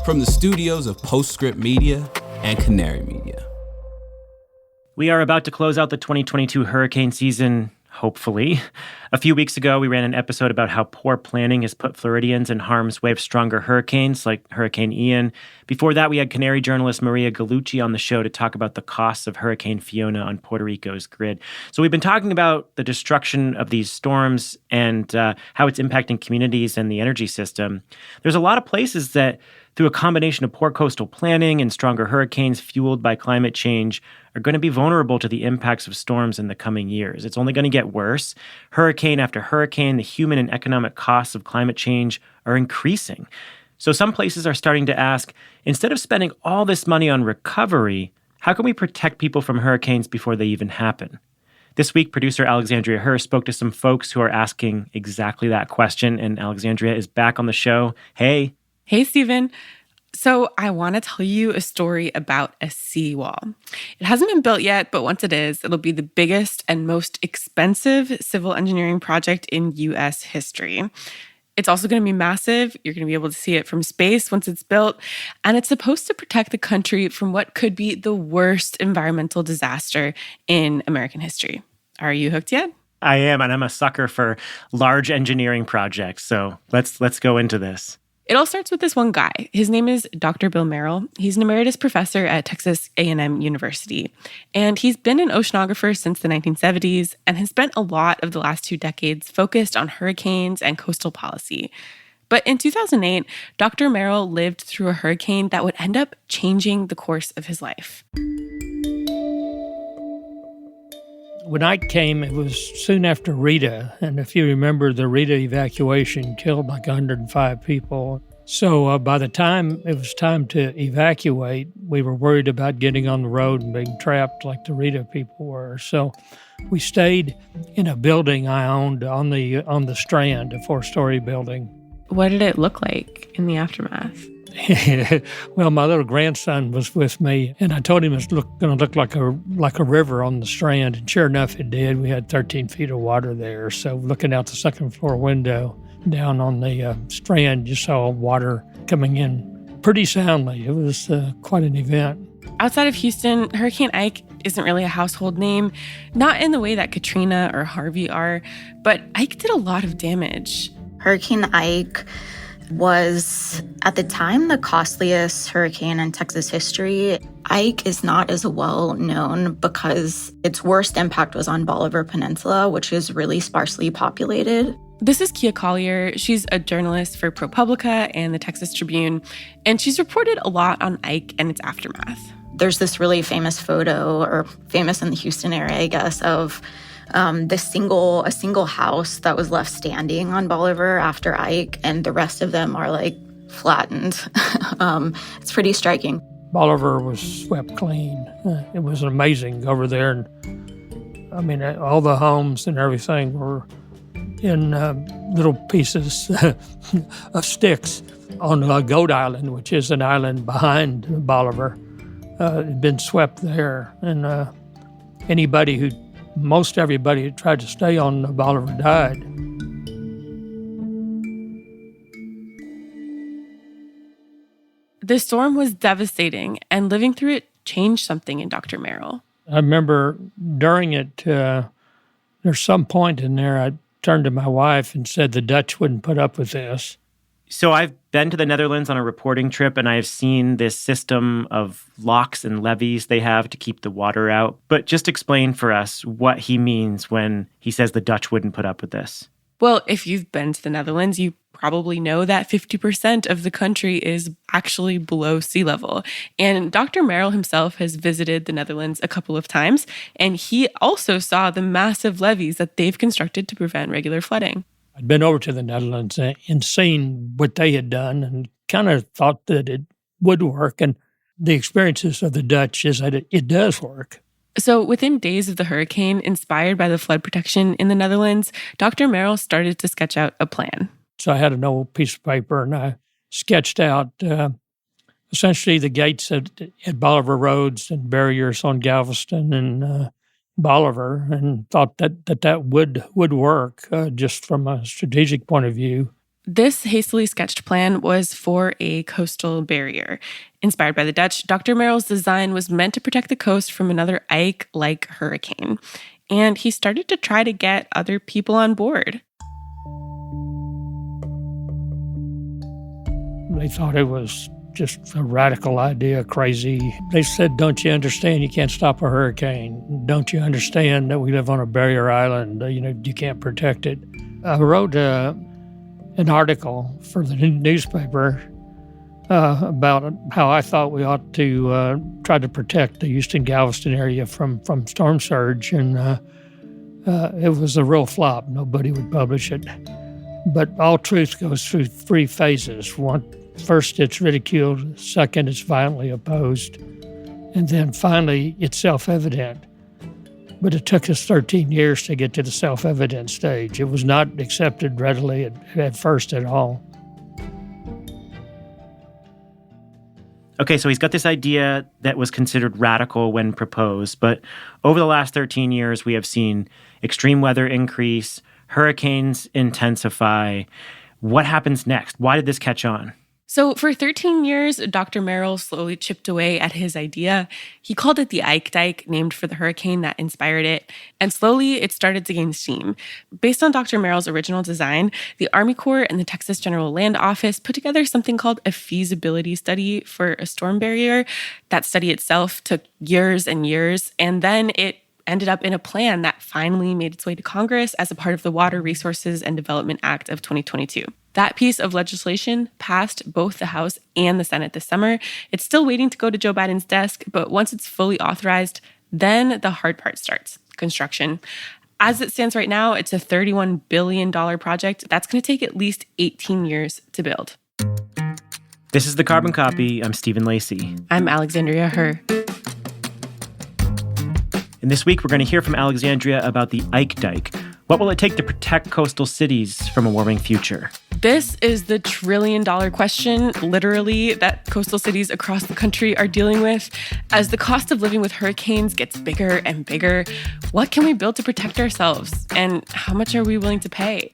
from the studios of Postscript Media and Canary Media. We are about to close out the 2022 hurricane season, hopefully. A few weeks ago, we ran an episode about how poor planning has put Floridians in harm's way of stronger hurricanes like Hurricane Ian. Before that, we had Canary journalist Maria Gallucci on the show to talk about the costs of Hurricane Fiona on Puerto Rico's grid. So we've been talking about the destruction of these storms and how it's impacting communities and the energy system. There's a lot of places that, through a combination of poor coastal planning and stronger hurricanes fueled by climate change, are going to be vulnerable to the impacts of storms in the coming years. It's only going to get worse. Hurricane after hurricane, the human and economic costs of climate change are increasing. So some places are starting to ask, instead of spending all this money on recovery, how can we protect people from hurricanes before they even happen? This week, producer Alexandria Hurst spoke to some folks who are asking exactly that question, and Alexandria is back on the show. Hey. Hey, Stephen. So I want to tell you a story about a seawall. It hasn't been built yet, but once it is, it'll be the biggest and most expensive civil engineering project in U.S. history. It's also going to be massive. You're going to be able to see it from space once it's built. And it's supposed to protect the country from what could be the worst environmental disaster in American history. Are you hooked yet? I am, and I'm a sucker for large engineering projects. So let's go into this. It all starts with this one guy. His name is Dr. Bill Merrell. He's an emeritus professor at Texas A&M University. And he's been an oceanographer since the 1970s and has spent a lot of the last 2 decades focused on hurricanes and coastal policy. But in 2008, Dr. Merrell lived through a hurricane that would end up changing the course of his life. When Ike came, it was soon after Rita. And if you remember, the Rita evacuation killed like 105 people. So by the time it was time to evacuate, we were worried about getting on the road and being trapped like the Rita people were. So we stayed in a building I owned on the Strand, a 4-story building. What did it look like in the aftermath? Well, my little grandson was with me, and I told him it was going to look like a river on the Strand, and sure enough, it did. We had 13 feet of water there, so looking out the second floor window down on the Strand, you saw water coming in pretty soundly. It was quite an event. Outside of Houston, Hurricane Ike isn't really a household name, not in the way that Katrina or Harvey are, but Ike did a lot of damage. Hurricane Ike was, at the time, the costliest hurricane in Texas history. Ike is not as well known because its worst impact was on Bolivar Peninsula, which is really sparsely populated. This is Kiah Collier. She's a journalist for ProPublica and the Texas Tribune, and she's reported a lot on Ike and its aftermath. There's this really famous photo, or famous in the Houston area, I guess, of a single house that was left standing on Bolivar after Ike, and the rest of them are like flattened. It's pretty striking. Bolivar was swept clean. It was amazing over there. And I mean, all the homes and everything were in little pieces of sticks on Goat Island, which is an island behind Bolivar. It had been swept there. And most everybody who tried to stay on Bolivar died. The storm was devastating, and living through it changed something in Dr. Merrell. I remember during it, there's some point in there I turned to my wife and said the Dutch wouldn't put up with this. So I've been to the Netherlands on a reporting trip, and I've seen this system of locks and levees they have to keep the water out. But just explain for us what he means when he says the Dutch wouldn't put up with this. Well, if you've been to the Netherlands, you probably know that 50% of the country is actually below sea level. And Dr. Merrell himself has visited the Netherlands a couple of times, and he also saw the massive levees that they've constructed to prevent regular flooding. I'd been over to the Netherlands and seen what they had done and kind of thought that it would work. And the experiences of the Dutch is that it does work. So within days of the hurricane, inspired by the flood protection in the Netherlands, Dr. Merrell started to sketch out a plan. So I had an old piece of paper and I sketched out essentially the gates at Bolivar Roads and barriers on Galveston and Bolivar, and thought that would work just from a strategic point of view. This hastily sketched plan was for a coastal barrier. Inspired by the Dutch, Dr. Merrell's design was meant to protect the coast from another Ike-like hurricane. And he started to try to get other people on board. They thought it was just a radical idea, crazy. They said, don't you understand you can't stop a hurricane? Don't you understand that we live on a barrier island? You can't protect it. I wrote an article for the newspaper about how I thought we ought to try to protect the Houston, Galveston area from storm surge, and it was a real flop. Nobody would publish it. But all truth goes through three phases. First, it's ridiculed. Second, it's violently opposed. And then finally, it's self-evident. But it took us 13 years to get to the self-evident stage. It was not accepted readily at first at all. Okay, so he's got this idea that was considered radical when proposed, but over the last 13 years, we have seen extreme weather increase, hurricanes intensify. What happens next? Why did this catch on? So for 13 years, Dr. Merrell slowly chipped away at his idea. He called it the Ike Dike, named for the hurricane that inspired it. And slowly, it started to gain steam. Based on Dr. Merrell's original design, the Army Corps and the Texas General Land Office put together something called a feasibility study for a storm barrier. That study itself took years and years, and then it ended up in a plan that finally made its way to Congress as a part of the Water Resources and Development Act of 2022. That piece of legislation passed both the House and the Senate this summer. It's still waiting to go to Joe Biden's desk, but once it's fully authorized, then the hard part starts, construction. As it stands right now, it's a $31 billion project that's going to take at least 18 years to build. This is The Carbon Copy. I'm Stephen Lacey. I'm Alexandria Herr. And this week, we're going to hear from Alexandria about the Ike Dike. What will it take to protect coastal cities from a warming future? This is the trillion-dollar question, literally, that coastal cities across the country are dealing with. As the cost of living with hurricanes gets bigger and bigger, what can we build to protect ourselves? And how much are we willing to pay?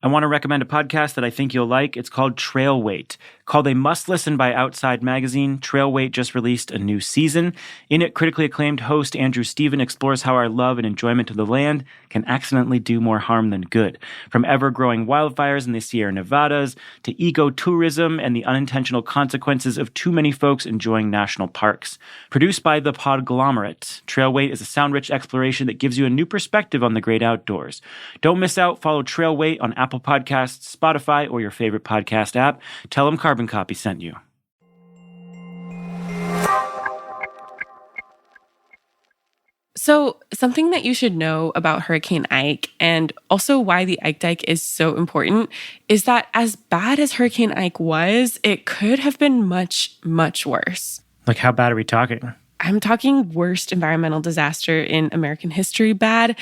I want to recommend a podcast that I think you'll like. It's called Trail Wait. Called a must-listen by Outside Magazine, Trail Wait just released a new season. In it, critically acclaimed host Andrew Steven explores how our love and enjoyment of the land can accidentally do more harm than good. From ever-growing wildfires in the Sierra Nevadas to ecotourism and the unintentional consequences of too many folks enjoying national parks. Produced by the Podglomerate, Trail Wait is a sound-rich exploration that gives you a new perspective on the great outdoors. Don't miss out. Follow Trail Wait on Apple Podcasts, Spotify, or your favorite podcast app. Tell them Carbon Copy sent you. So something that you should know about Hurricane Ike, and also why the Ike Dike is so important, is that as bad as Hurricane Ike was, it could have been much, much worse. Like, how bad are we talking? I'm talking worst environmental disaster in American history bad.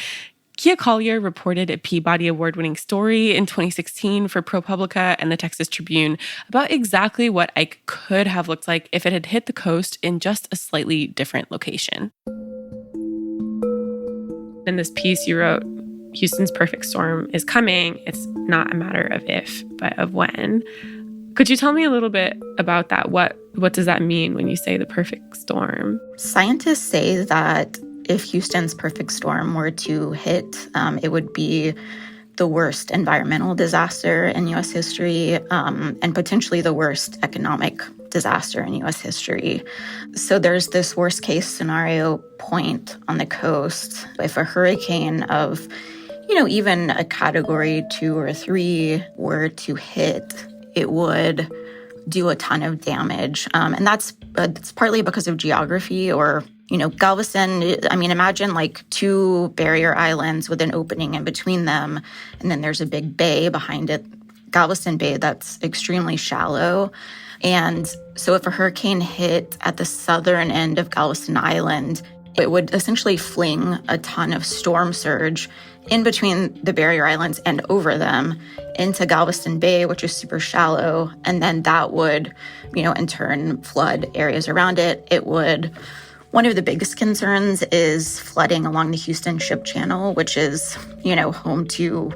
Kiah Collier reported a Peabody-Award-winning story in 2016 for ProPublica and the Texas Tribune about exactly what Ike could have looked like if it had hit the coast in just a slightly different location. In this piece you wrote, Houston's perfect storm is coming. It's not a matter of if, but of when. Could you tell me a little bit about that? What does that mean when you say the perfect storm? Scientists say that if Houston's perfect storm were to hit, it would be the worst environmental disaster in U.S. history, and potentially the worst economic disaster in U.S. history. So there's this worst case scenario point on the coast. If a hurricane of, even a category 2 or 3 were to hit, it would do a ton of damage. And that's partly because of geography or Galveston, imagine like 2 barrier islands with an opening in between them, and then there's a big bay behind it, Galveston Bay, that's extremely shallow. And so if a hurricane hit at the southern end of Galveston Island, it would essentially fling a ton of storm surge in between the barrier islands and over them into Galveston Bay, which is super shallow. And then that would, in turn, flood areas around it. It would One of the biggest concerns is flooding along the Houston Ship Channel, which is, home to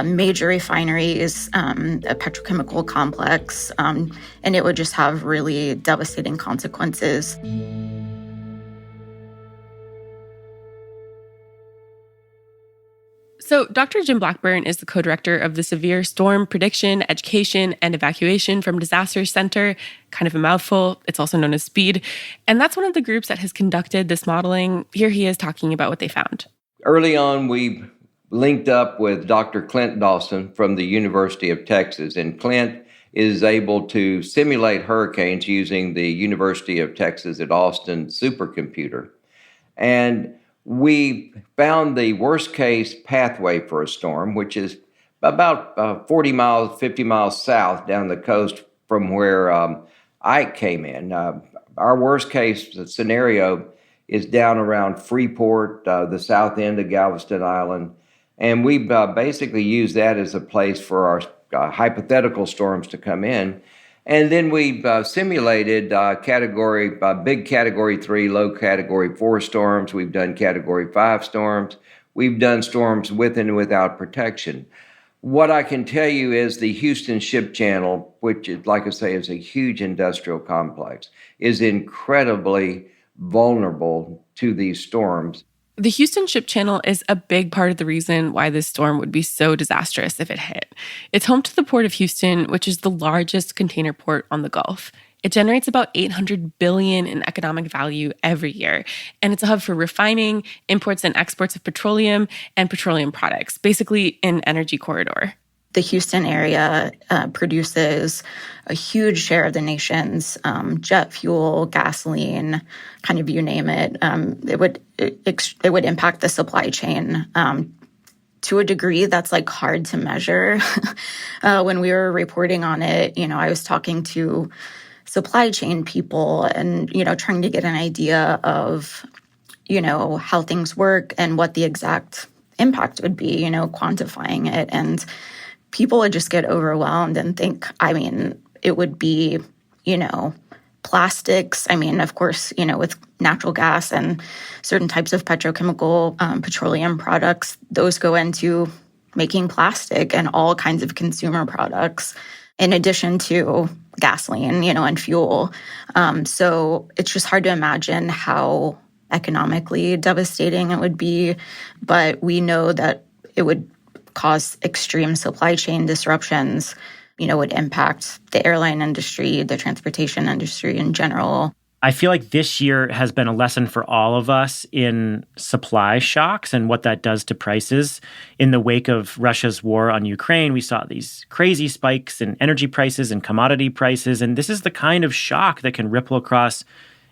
major refineries, a petrochemical complex, and it would just have really devastating consequences. So Dr. Jim Blackburn is the co-director of the Severe Storm Prediction, Education, and Evacuation from Disaster Center, kind of a mouthful. It's also known as SPEED. And that's one of the groups that has conducted this modeling. Here he is talking about what they found. Early on, we linked up with Dr. Clint Dawson from the University of Texas. And Clint is able to simulate hurricanes using the University of Texas at Austin supercomputer. And we found the worst case pathway for a storm, which is about 40 miles, 50 miles south down the coast from where Ike came in. Our worst case scenario is down around Freeport, the south end of Galveston Island. And we basically use that as a place for our hypothetical storms to come in. And then we simulated big Category 3, low Category 4 storms. We've done Category 5 storms. We've done storms with and without protection. What I can tell you is the Houston Ship Channel, which, like I say, is a huge industrial complex, is incredibly vulnerable to these storms. The Houston Ship Channel is a big part of the reason why this storm would be so disastrous if it hit. It's home to the Port of Houston, which is the largest container port on the Gulf. It generates about $800 billion in economic value every year, and it's a hub for refining, imports and exports of petroleum and petroleum products, basically an energy corridor. The Houston area produces a huge share of the nation's jet fuel, gasoline, kind of you name it. It would impact the supply chain to a degree that's like hard to measure. When we were reporting on it, I was talking to supply chain people and trying to get an idea of how things work and what the exact impact would be. Quantifying it. And people would just get overwhelmed and think, it would be, plastics. Of course, with natural gas and certain types of petrochemical, petroleum products, those go into making plastic and all kinds of consumer products, in addition to gasoline, and fuel. So it's just hard to imagine how economically devastating it would be. But we know that it would cause extreme supply chain disruptions, would impact the airline industry, the transportation industry in general. I feel like this year has been a lesson for all of us in supply shocks and what that does to prices. In the wake of Russia's war on Ukraine, we saw these crazy spikes in energy prices and commodity prices, and this is the kind of shock that can ripple across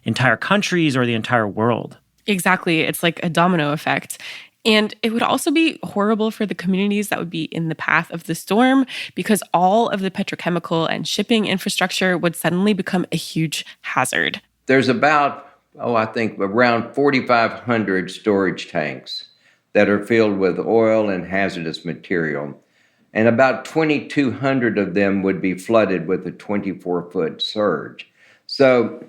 entire countries or the entire world. Exactly. It's like a domino effect. And it would also be horrible for the communities that would be in the path of the storm because all of the petrochemical and shipping infrastructure would suddenly become a huge hazard. There's about, I think around 4,500 storage tanks that are filled with oil and hazardous material. And about 2,200 of them would be flooded with a 24-foot surge. So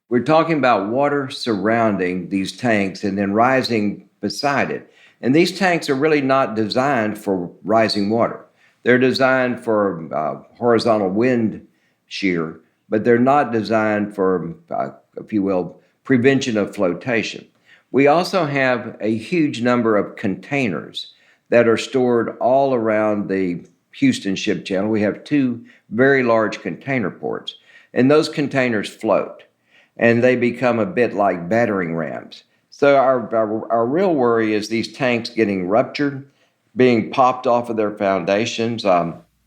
we're talking about water surrounding these tanks and then rising beside it. And these tanks are really not designed for rising water. They're designed for horizontal wind shear, but they're not designed for, if you will, prevention of flotation. We also have a huge number of containers that are stored all around the Houston Ship Channel. We have 2 very large container ports, and those containers float, and they become a bit like battering rams. So our real worry is these tanks getting ruptured, being popped off of their foundations.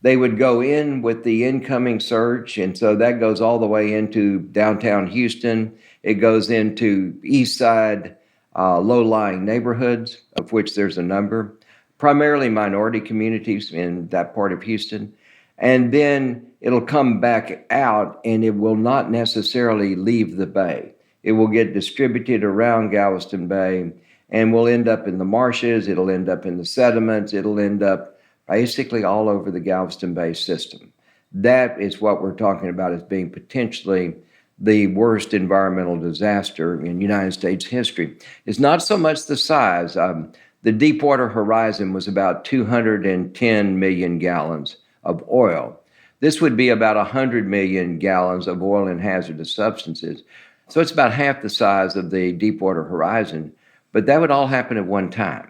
They would go in with the incoming surge, and so that goes all the way into downtown Houston. It goes into east side low-lying neighborhoods, of which there's a number, primarily minority communities in that part of Houston. And then it'll come back out, and it will not necessarily leave the bay. It will get distributed around Galveston Bay, and will end up in the marshes. It'll end up in the sediments. It'll end up basically all over the Galveston Bay system. That is what we're talking about as being potentially the worst environmental disaster in United States history. It's not so much the size. The Deepwater Horizon was about 210 million gallons of oil. This would be about 100 million gallons of oil and hazardous substances. So it's about half the size of the Deepwater Horizon, but that would all happen at one time.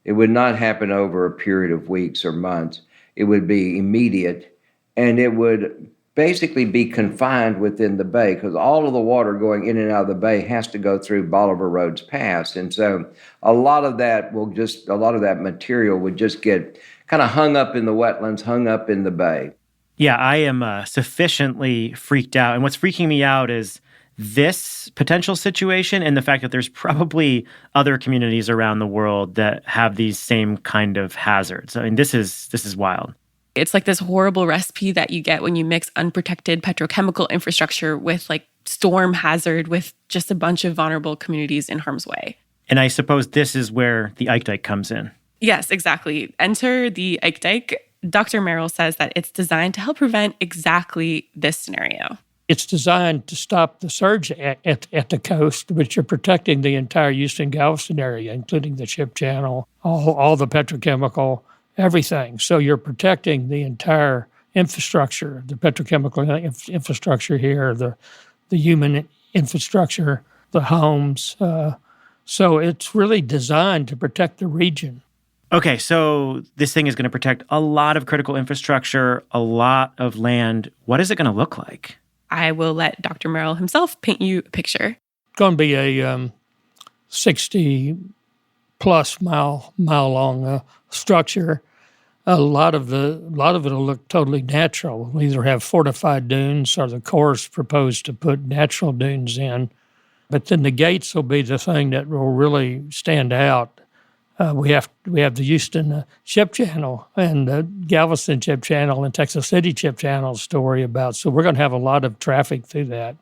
It would not happen over a period of weeks or months. It would be immediate, and it would basically be confined within the bay because all of the water going in and out of the bay has to go through Bolivar Roads Pass. And so a lot of that material would just get kind of hung up in the wetlands, hung up in the bay. Yeah, I am sufficiently freaked out. And what's freaking me out is this potential situation and the fact that there's probably other communities around the world that have these same kind of hazards. I mean, this is wild. It's like this horrible recipe that you get when you mix unprotected petrochemical infrastructure with like storm hazard with just a bunch of vulnerable communities in harm's way. And I suppose this is where the Ike Dike comes in. Yes, exactly. Enter the Ike Dike. Dr. Merrell says that it's designed to help prevent exactly this scenario. It's designed to stop the surge at the coast, but you're protecting the entire Houston-Galveston area, including the ship channel, all the petrochemical, everything. So you're protecting the entire infrastructure, the petrochemical infrastructure here, the human infrastructure, the homes. So it's really designed to protect the region. Okay, so this thing is going to protect a lot of critical infrastructure, a lot of land. What is it going to look like? I will let Dr. Merrell himself paint you a picture. It's going to be a 60-plus mile long structure. A lot of it will look totally natural. We'll either have fortified dunes or the Corps proposed to put natural dunes in. But then the gates will be the thing that will really stand out. We have the Houston ship channel and the Galveston ship channel and Texas City ship channel story about. So we're going to have a lot of traffic through that.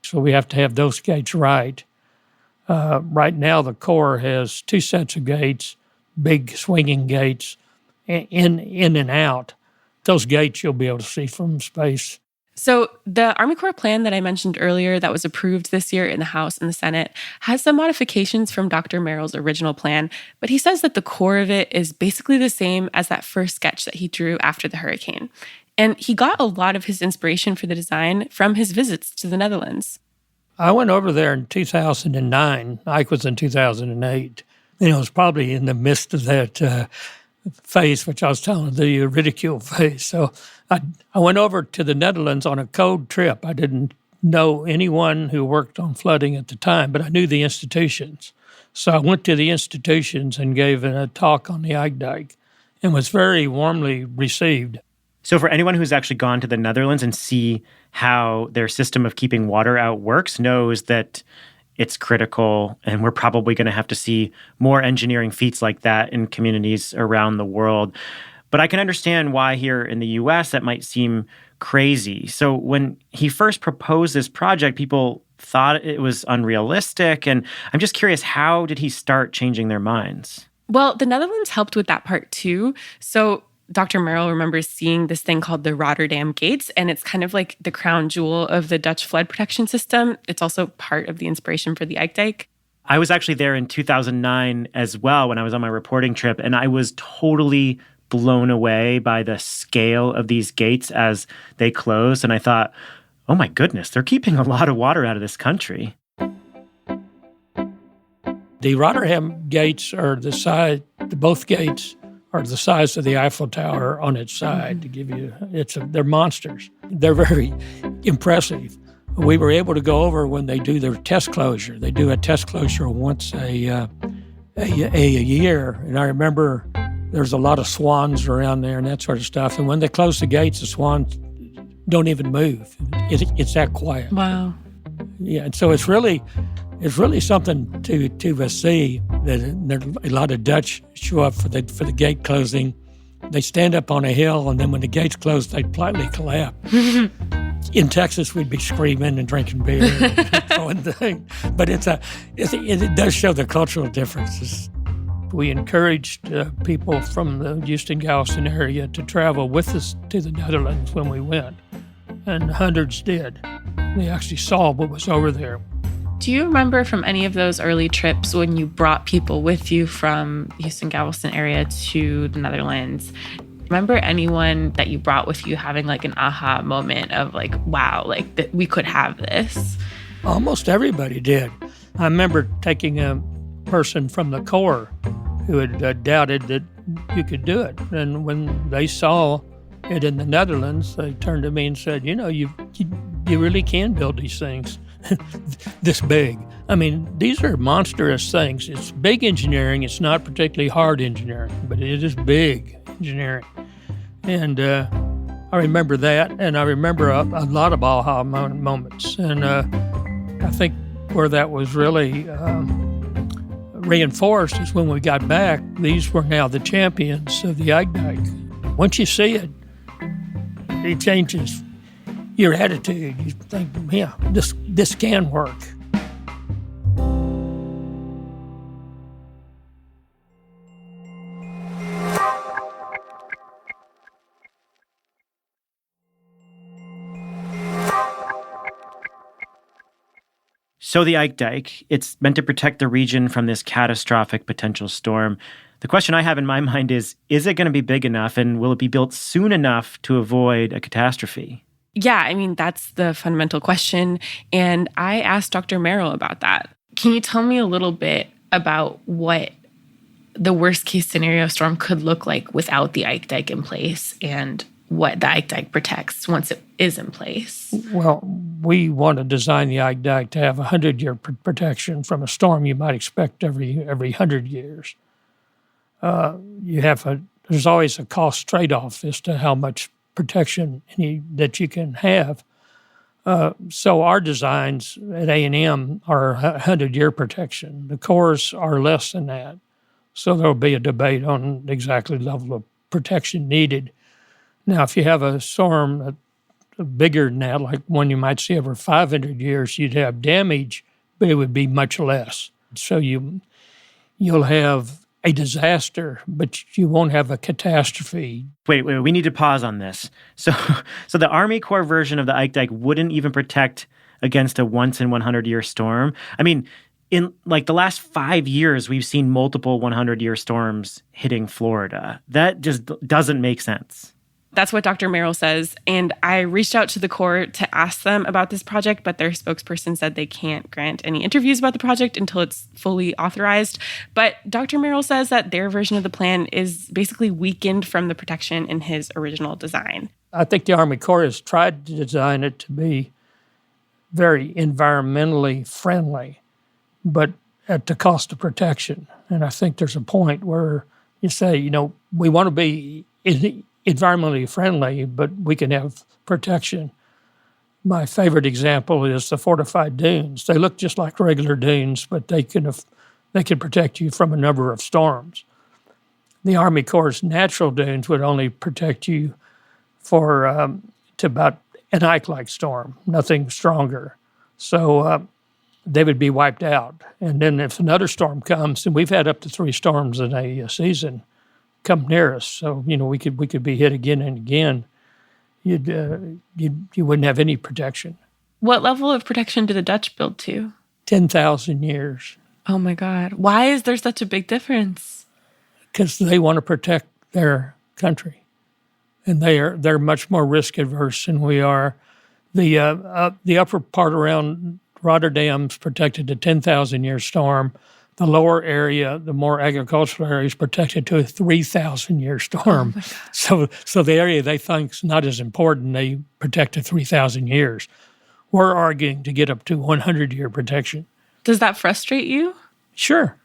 So we have to have those gates right. Right now, the Corps has two sets of gates, big swinging gates, in and out. Those gates you'll be able to see from space. So the Army Corps plan that I mentioned earlier that was approved this year in the House and the Senate has some modifications from Dr. Merrell's original plan, but he says that the core of it is basically the same as that first sketch that he drew after the hurricane. And he got a lot of his inspiration for the design from his visits to the Netherlands. I went over there in 2009. Ike was in 2008. It was probably in the midst of that phase, which I was telling the ridicule phase. So I went over to the Netherlands on a code trip. I didn't know anyone who worked on flooding at the time, but I knew the institutions. So I went to the institutions and gave a talk on the Ike Dike and was very warmly received. So for anyone who's actually gone to the Netherlands and see how their system of keeping water out works, knows that it's critical, and we're probably going to have to see more engineering feats like that in communities around the world. But I can understand why here in the U.S. that might seem crazy. So when he first proposed this project, people thought it was unrealistic. And I'm just curious, how did he start changing their minds? Well, the Netherlands helped with that part too. So Dr. Merrell remembers seeing this thing called the Rotterdam Gates, and it's kind of like the crown jewel of the Dutch flood protection system. It's also part of the inspiration for the Ike Dike. I was actually there in 2009 as well when I was on my reporting trip, and I was totally blown away by the scale of these gates as they closed. And I thought, oh my goodness, they're keeping a lot of water out of this country. The Rotterdam gates are both gates are the size of the Eiffel Tower on its side. To give you, they're monsters. They're very impressive. We were able to go over when they do their test closure. They do a test closure once a year, and I remember there's a lot of swans around there and that sort of stuff. And when they close the gates, the swans don't even move. It's that quiet. Wow. Yeah, and so it's really something to see that a lot of Dutch show up for the gate closing. They stand up on a hill, and then when the gates close, they politely collapse. In Texas, we'd be screaming and drinking beer and throwing things. But it does show the cultural differences. We encouraged people from the Houston-Galveston area to travel with us to the Netherlands when we went. and hundreds did. They actually saw what was over there. Do you remember from any of those early trips when you brought people with you from the Houston-Galveston area to the Netherlands? Remember anyone that you brought with you having like an aha moment of like, wow, like that we could have this? Almost everybody did. I remember taking a person from the Corps who had doubted that you could do it. And when they saw it in the Netherlands, they turned to me and said, you know, you really can build these things this big. I mean, these are monstrous things. It's big engineering. It's not particularly hard engineering, but it is big engineering. And I remember that, and I remember a lot of aha moments. And I think where that was really reinforced is when we got back, these were now the champions of the Ike Dike. Once you see it, it changes your attitude. You think, yeah, this can work. So the Ike Dike, it's meant to protect the region from this catastrophic potential storm. The question I have in my mind is it going to be big enough, and will it be built soon enough to avoid a catastrophe? Yeah, I mean, that's the fundamental question. And I asked Dr. Merrell about that. Can you tell me a little bit about what the worst case scenario storm could look like without the Ike Dike in place and what the Ike Dike protects once it is in place? Well, we want to design the Ike Dike to have a 100-year protection from a storm you might expect every 100 years. There's always a cost trade-off as to how much protection that you can have. So our designs at A&M are 100-year protection. The Corps are less than that. So there'll be a debate on exactly the level of protection needed. Now, if you have a storm bigger than that, like one you might see over 500 years, you'd have damage, but it would be much less. So you'll have a disaster, but you won't have a catastrophe. Wait, we need to pause on this. So the Army Corps version of the Ike Dike wouldn't even protect against a once-in-100-year storm? I mean, in like the last 5 years, we've seen multiple 100-year storms hitting Florida. That just doesn't make sense. That's what Dr. Merrell says. And I reached out to the Corps to ask them about this project, but their spokesperson said they can't grant any interviews about the project until it's fully authorized. But Dr. Merrell says that their version of the plan is basically weakened from the protection in his original design. I think the Army Corps has tried to design it to be very environmentally friendly, but at the cost of protection. And I think there's a point where you say, you know, we want to be environmentally friendly, but we can have protection. My favorite example is the fortified dunes. They look just like regular dunes, but they can protect you from a number of storms. The Army Corps' natural dunes would only protect you to about an Ike-like storm, nothing stronger. So they would be wiped out. And then if another storm comes, and we've had up to 3 storms in a season come near us, so you know we could be hit again and again. You wouldn't have any protection. What level of protection did the Dutch build to? 10,000 years. Oh my God! Why is there such a big difference? Because they want to protect their country, and they're much more risk adverse than we are. The upper part around Rotterdam's protected to 10,000-year storm. The lower area, the more agricultural area, is protected to a 3,000-year storm. Oh so the area they think is not as important, they protect to 3,000 years. We're arguing to get up to 100-year protection. Does that frustrate you? Sure.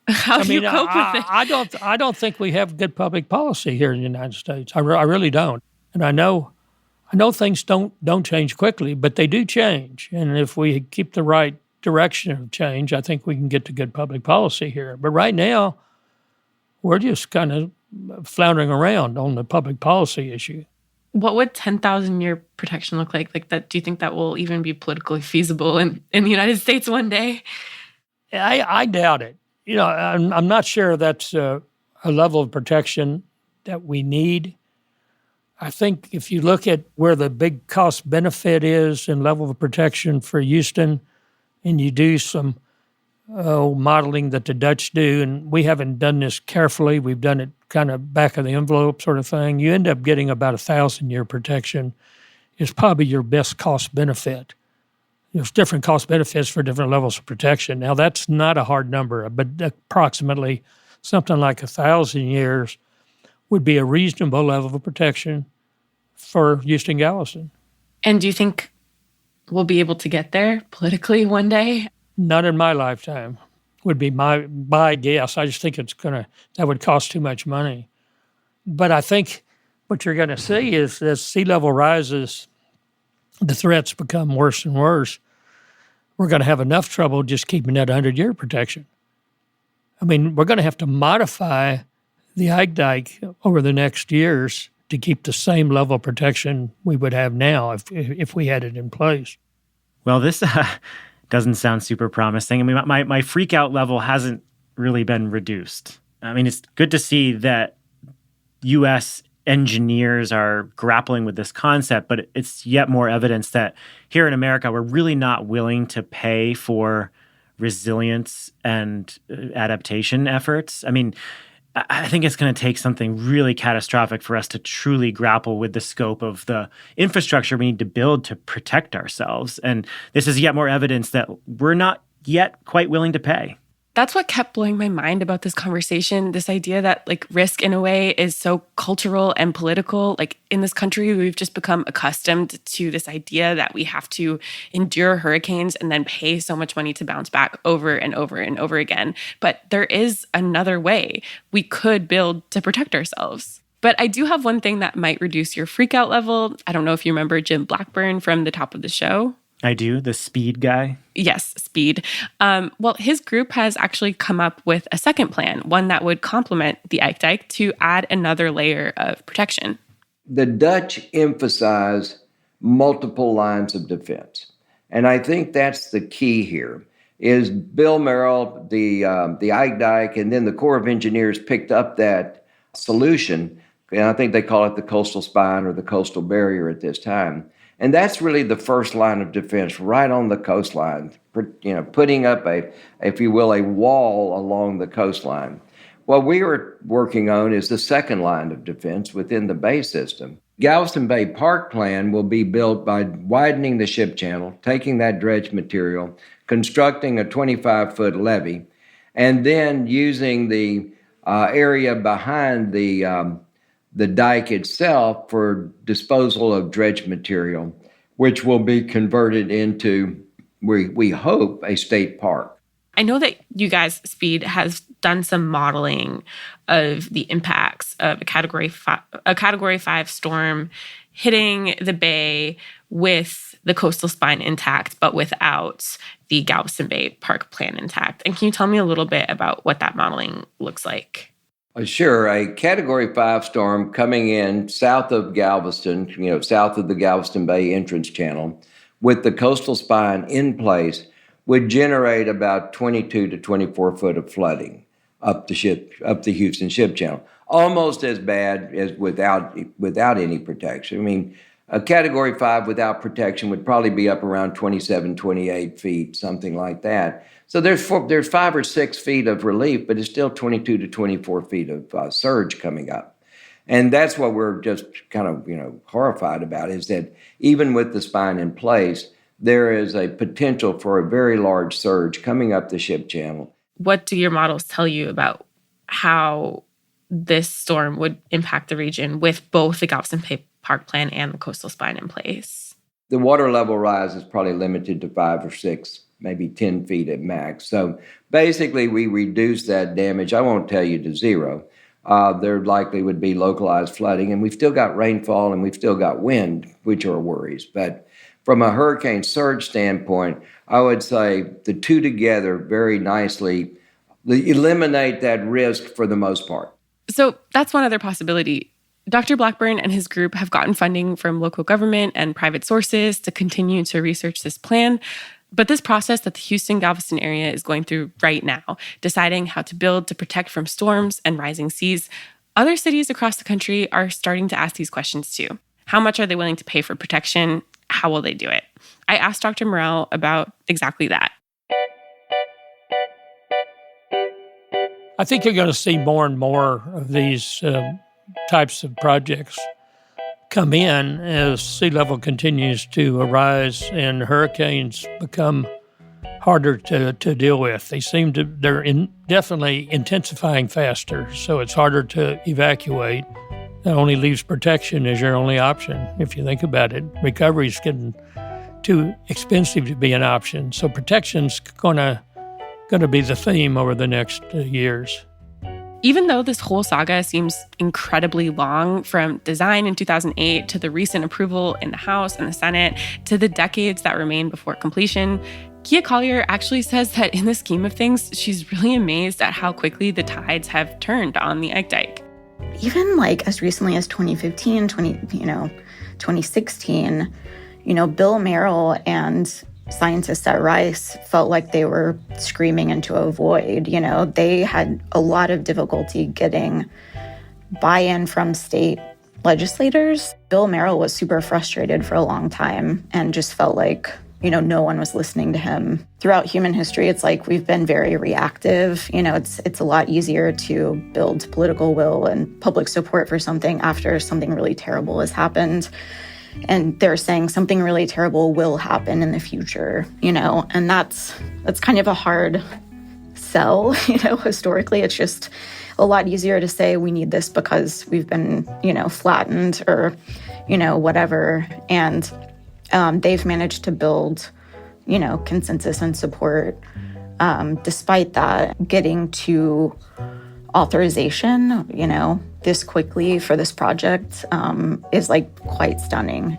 How do you cope with it? I don't think we have good public policy here in the United States. I really don't. And I know things don't change quickly, but they do change. And if we keep the right direction of change, I think we can get to good public policy here. But right now, we're just kind of floundering around on the public policy issue. What would 10,000-year protection look like? Like that? Do you think that will even be politically feasible in the United States one day? I doubt it. You know, I'm not sure that's a level of protection that we need. I think if you look at where the big cost benefit is and level of protection for Houston, and you do some modeling that the Dutch do, and we haven't done this carefully, we've done it kind of back of the envelope sort of thing, you end up getting about 1,000-year protection is probably your best cost benefit. There's different cost benefits for different levels of protection. Now, that's not a hard number, but approximately something like 1,000 years would be a reasonable level of protection for Houston Galveston. And do you think we'll be able to get there politically one day? Not in my lifetime, would be my guess. I just think that would cost too much money. But I think what you're going to see is as sea level rises, the threats become worse and worse. We're going to have enough trouble just keeping that 100-year protection. I mean, we're going to have to modify the Ike Dike over the next years to keep the same level of protection we would have now if we had it in place. Well, this doesn't sound super promising. I mean, my freak out level hasn't really been reduced. I mean, it's good to see that U.S. engineers are grappling with this concept, but it's yet more evidence that here in America, we're really not willing to pay for resilience and adaptation efforts. I mean, I think it's going to take something really catastrophic for us to truly grapple with the scope of the infrastructure we need to build to protect ourselves. And this is yet more evidence that we're not yet quite willing to pay. That's what kept blowing my mind about this conversation, this idea that like risk in a way is so cultural and political. Like in this country, we've just become accustomed to this idea that we have to endure hurricanes and then pay so much money to bounce back over and over and over again. But there is another way we could build to protect ourselves. But I do have one thing that might reduce your freakout level. I don't know if you remember Jim Blackburn from the top of the show. I do, the speed guy. Yes, speed. Well, his group has actually come up with a second plan, one that would complement the Ike Dike to add another layer of protection. The Dutch emphasize multiple lines of defense. And I think that's the key here, is Bill Merrell, the Ike Dike, and then the Corps of Engineers picked up that solution. And I think they call it the coastal spine or the coastal barrier at this time. And that's really the first line of defense right on the coastline, putting up if you will, a wall along the coastline. What we are working on is the second line of defense within the bay system. Galveston Bay Park Plan will be built by widening the ship channel, taking that dredge material, constructing a 25-foot levee, and then using the area behind the dike itself for disposal of dredge material, which will be converted into, we hope, a state park. I know that you guys, Speed, has done some modeling of the impacts of a Category 5 storm hitting the bay with the coastal spine intact, but without the Galveston Bay Park Plan intact. And can you tell me a little bit about what that modeling looks like? Sure. A Category 5 storm coming in south of Galveston, south of the Galveston Bay entrance channel, with the coastal spine in place, would generate about 22 to 24 foot of flooding up the Houston ship channel. Almost as bad as without any protection. I mean, a Category 5 without protection would probably be up around 27, 28 feet, something like that. So there's 5 or 6 feet of relief, but it's still 22 to 24 feet of surge coming up. And that's what we're just kind of, horrified about, is that even with the spine in place, there is a potential for a very large surge coming up the ship channel. What do your models tell you about how this storm would impact the region with both the Galveston Bay Park Plan and the coastal spine in place? The water level rise is probably limited to 5 or 6, maybe 10 feet at max. So basically, we reduce that damage. I won't tell you to zero. There likely would be localized flooding, and we've still got rainfall and we've still got wind, which are worries. But from a hurricane surge standpoint, I would say the two together very nicely eliminate that risk for the most part. So that's one other possibility. Dr. Blackburn and his group have gotten funding from local government and private sources to continue to research this plan. But this process that the Houston-Galveston area is going through right now, deciding how to build to protect from storms and rising seas, Other cities across the country are starting to ask these questions too. How much are they willing to pay for protection? How will they do it? I asked Dr. Merrell about exactly that. I think you're going to see more and more of these types of projects come in as sea level continues to rise and hurricanes become harder to deal with. They're definitely intensifying faster, so it's harder to evacuate. That only leaves protection as your only option. If you think about it, recovery is getting too expensive to be an option. So protection's going to be the theme over the next years. Even though this whole saga seems incredibly long, from design in 2008 to the recent approval in the House and the Senate to the decades that remain before completion, Kiah Collier actually says that in the scheme of things, she's really amazed at how quickly the tides have turned on the Ike Dike. Even like as recently as 2015, 2016, Bill Merrell and scientists at Rice felt like they were screaming into a void. They had a lot of difficulty getting buy-in from state legislators. Bill Merrell was super frustrated for a long time and just felt like, no one was listening to him. Throughout human history, it's like we've been very reactive. It's a lot easier to build political will and public support for something after something really terrible has happened. And they're saying something really terrible will happen in the future, and that's kind of a hard sell, historically. It's just a lot easier to say we need this because we've been, flattened or, whatever. And they've managed to build, consensus and support. Despite that, getting to authorization, this quickly for this project is quite stunning.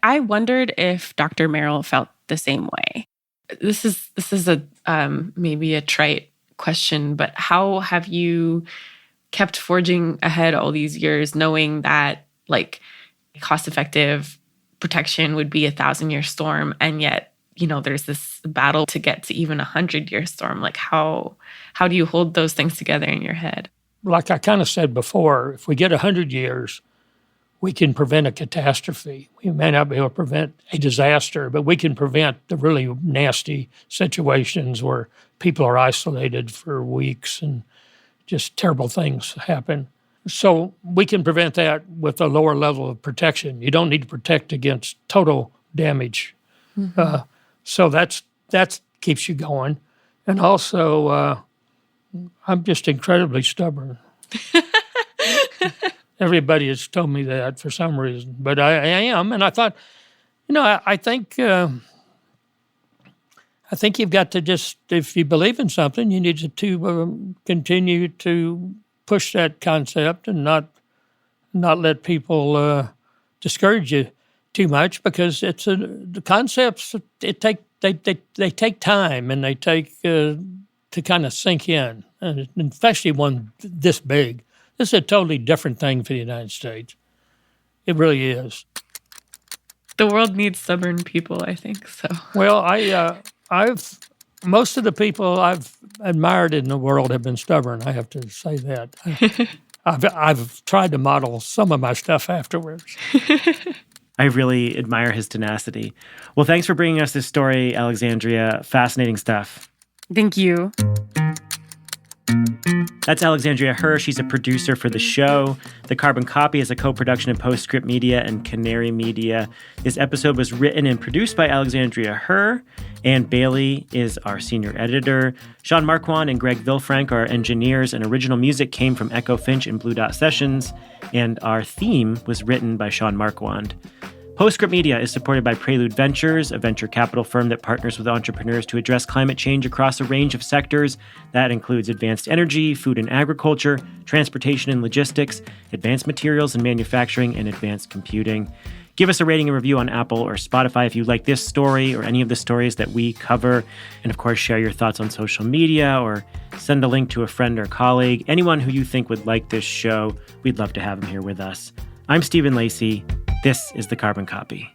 I wondered if Dr. Merrell felt the same way. This is a maybe a trite question, but how have you kept forging ahead all these years, knowing that cost-effective protection would be a 1,000-year storm, and yet there's this battle to get to even 100-year storm? How do you hold those things together in your head? Like I kind of said before, if we get 100 years, we can prevent a catastrophe. We may not be able to prevent a disaster, but we can prevent the really nasty situations where people are isolated for weeks and just terrible things happen. So we can prevent that with a lower level of protection. You don't need to protect against total damage. Mm-hmm. So that keeps you going. And also, I'm just incredibly stubborn. Everybody has told me that for some reason, but I am. And I thought, I think you've got to just, if you believe in something, you need to continue to push that concept and not let people discourage you too much, because the concepts they take time and they take to kind of sink in, and especially one this big. This is a totally different thing for the United States. It really is. The world needs stubborn people, I think. So. Well, most of the people I've admired in the world have been stubborn. I have to say that. I've tried to model some of my stuff afterwards. I really admire his tenacity. Well, thanks for bringing us this story, Alexandria. Fascinating stuff. Thank you. That's Alexandria Herr. She's a producer for the show. The Carbon Copy is a co-production of Postscript Media and Canary Media. This episode was written and produced by Alexandria Herr. Ann Bailey is our senior editor. Sean Marquand and Greg Vilfrank are engineers, and original music came from Echo Finch and Blue Dot Sessions. And our theme was written by Sean Marquand. Postscript Media is supported by Prelude Ventures, a venture capital firm that partners with entrepreneurs to address climate change across a range of sectors. That includes advanced energy, food and agriculture, transportation and logistics, advanced materials and manufacturing, and advanced computing. Give us a rating and review on Apple or Spotify if you like this story or any of the stories that we cover. And of course, share your thoughts on social media or send a link to a friend or colleague. Anyone who you think would like this show, we'd love to have them here with us. I'm Stephen Lacey. This is The Carbon Copy.